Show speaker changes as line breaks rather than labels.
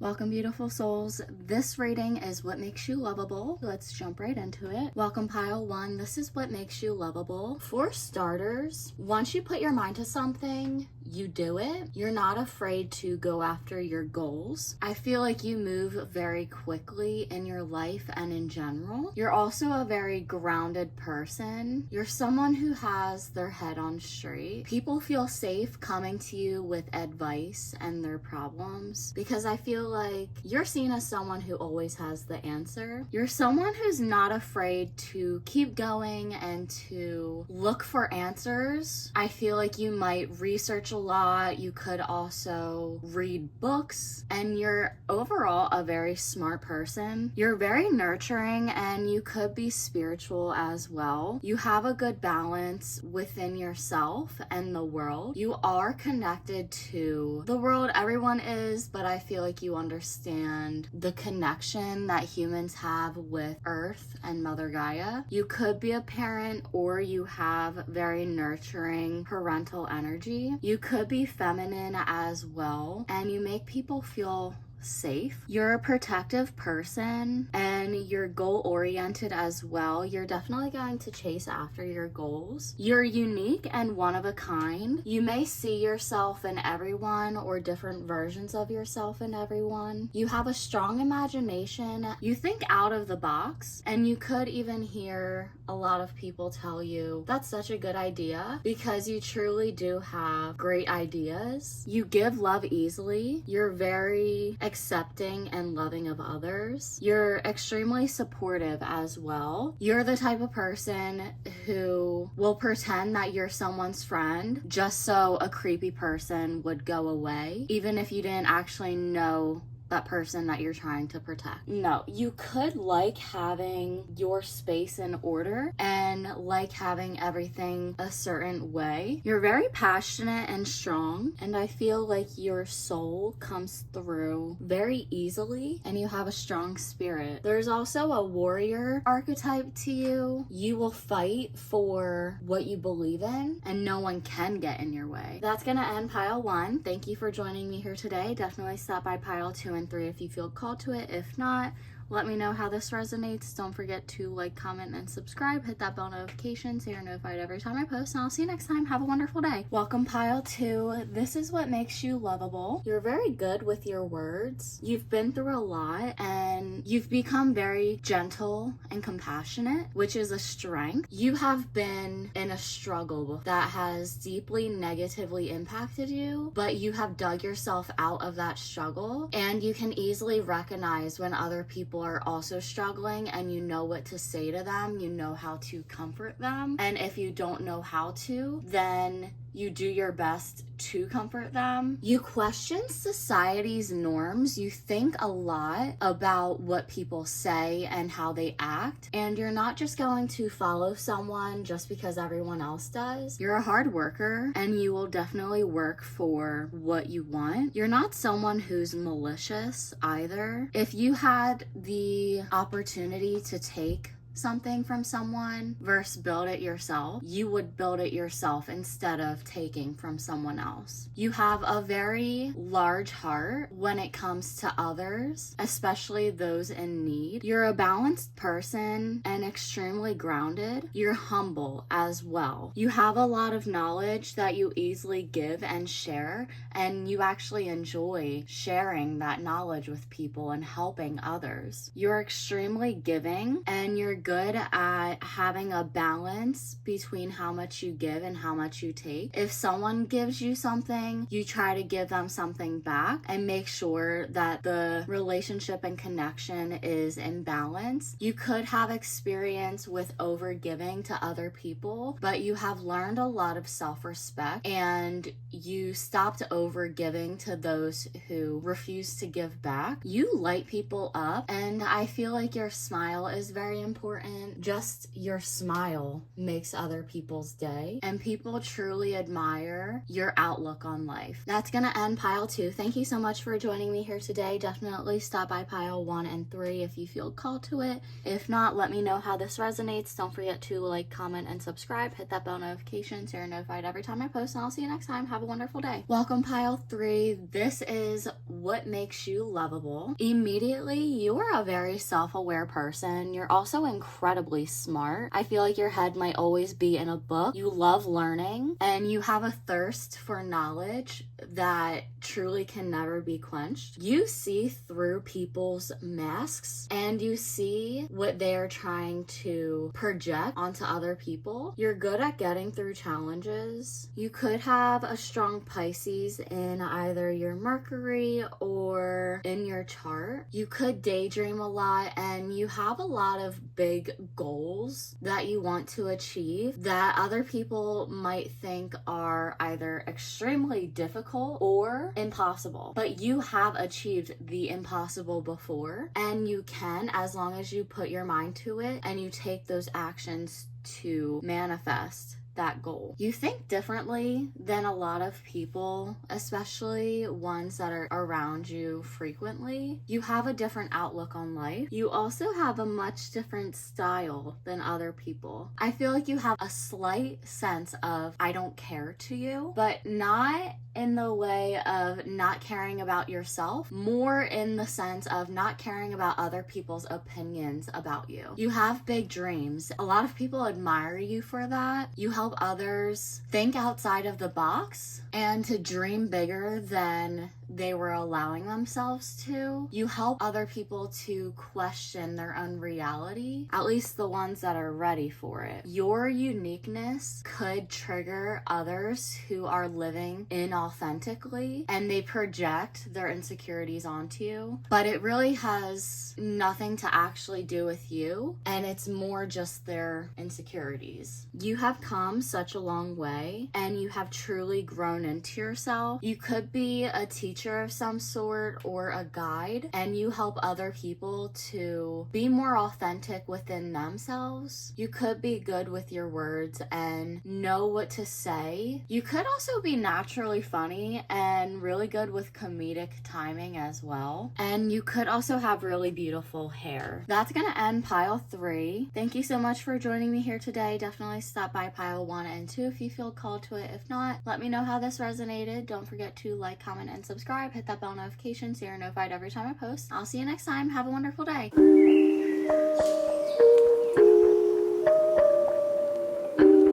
Welcome, beautiful souls. This reading is what makes you lovable. Let's jump right into it. Welcome, pile one. This is what makes you lovable. For starters, once you put your mind to something, you do it. You're not afraid to go after your goals. I feel like you move very quickly in your life and in general. You're also a very grounded person. You're someone who has their head on straight. People feel safe coming to you with advice and their problems because I feel like you're seen as someone who always has the answer. You're someone who's not afraid to keep going and to look for answers. I feel like you might research a lot. You could also read books, and you're overall a very smart person. You're very nurturing, and you could be spiritual as well. You have a good balance within yourself and the world. You are connected to the world. Everyone is, but I feel like you understand the connection that humans have with Earth and Mother Gaia. You could be a parent, or you have very nurturing parental energy. You could be feminine as well, and you make people feel safe. You're a protective person, and you're goal oriented as well. You're definitely going to chase after your goals. You're unique and one of a kind. You may see yourself in everyone, or different versions of yourself in everyone. You have a strong imagination. You think out of the box, and you could even hear a lot of people tell you that's such a good idea, because you truly do have great ideas. You give love easily. You're very accepting and loving of others. You're extremely supportive as well. You're the type of person who will pretend that you're someone's friend just so a creepy person would go away, even if you didn't actually know that person that you're trying to protect. No, you could like having your space in order and like having everything a certain way. You're very passionate and strong, and I feel like your soul comes through very easily, and you have a strong spirit. There's also a warrior archetype to you. You will fight for what you believe in, and no one can get in your way. That's gonna end pile one. Thank you for joining me here today. Definitely stop by pile 2 and 3 if you feel called to it. If not, let me know how this resonates. Don't forget to like, comment, and subscribe. Hit that bell notification so you're notified every time I post, and I'll see you next time. Have a wonderful day. Welcome, pile 2. This is what makes you lovable. You're very good with your words. You've been through a lot, and you've become very gentle and compassionate, which is a strength. You have been in a struggle that has deeply negatively impacted you, but you have dug yourself out of that struggle, and you can easily recognize when other people are also struggling, and you know what to say to them. You know how to comfort them, and if you don't know how to, then you do your best to comfort them. You question society's norms. You think a lot about what people say and how they act, and you're not just going to follow someone just because everyone else does. You're a hard worker, and you will definitely work for what you want. You're not someone who's malicious either. If you had the opportunity to take something from someone versus build it yourself, you would build it yourself instead of taking from someone else. You have a very large heart when it comes to others, especially those in need. You're a balanced person and extremely grounded. You're humble as well. You have a lot of knowledge that you easily give and share, and you actually enjoy sharing that knowledge with people and helping others. You're extremely giving, and you're good at having a balance between how much you give and how much you take. If someone gives you something, you try to give them something back and make sure that the relationship and connection is in balance. You could have experience with overgiving to other people, but you have learned a lot of self-respect, and you stopped overgiving to those who refuse to give back. You light people up, and I feel like your smile is very important. important. Just your smile makes other people's day, and people truly admire your outlook on life. That's gonna end pile 2. Thank you so much for joining me here today. Definitely stop by pile 1 and 3 if you feel called to it. If not, let me know how this resonates. Don't forget to like, comment, and subscribe. Hit that bell notification so you're notified every time I post, and I'll see you next time. Have a wonderful day. Welcome pile 3. This is what makes you lovable. Immediately, you are a very self-aware person. You're also incredibly smart. I feel like your head might always be in a book. You love learning, and you have a thirst for knowledge that truly can never be quenched. You see through people's masks, and you see what they're trying to project onto other people. You're good at getting through challenges. You could have a strong Pisces in either your Mercury or in your chart. You could daydream a lot, and you have a lot of big goals that you want to achieve that other people might think are either extremely difficult or impossible. But you have achieved the impossible before, and you can, as long as you put your mind to it and you take those actions to manifest that goal. You think differently than a lot of people, especially ones that are around you frequently. You have a different outlook on life. You also have a much different style than other people. I feel like you have a slight sense of I don't care to you, but not in the way of not caring about yourself, more in the sense of not caring about other people's opinions about you. You have big dreams. A lot of people admire you for that. You help others think outside of the box and to dream bigger than they were allowing themselves to. You help other people to question their own reality, at least the ones that are ready for it. Your uniqueness could trigger others who are living inauthentically, and they project their insecurities onto you, but it really has nothing to actually do with you, and it's more just their insecurities. You have come such a long way, and you have truly grown into yourself. You could be a teacher of some sort or a guide, and you help other people to be more authentic within themselves. You could be good with your words and know what to say. You could also be naturally funny and really good with comedic timing as well. And you could also have really beautiful hair. That's gonna end pile 3. Thank you so much for joining me here today. Definitely stop by pile 1 and 2 if you feel called to it. If not, let me know how this resonated. Don't forget to like, comment, and subscribe. Hit that bell notification so you're notified every time I post. I'll see you next time. Have a wonderful day.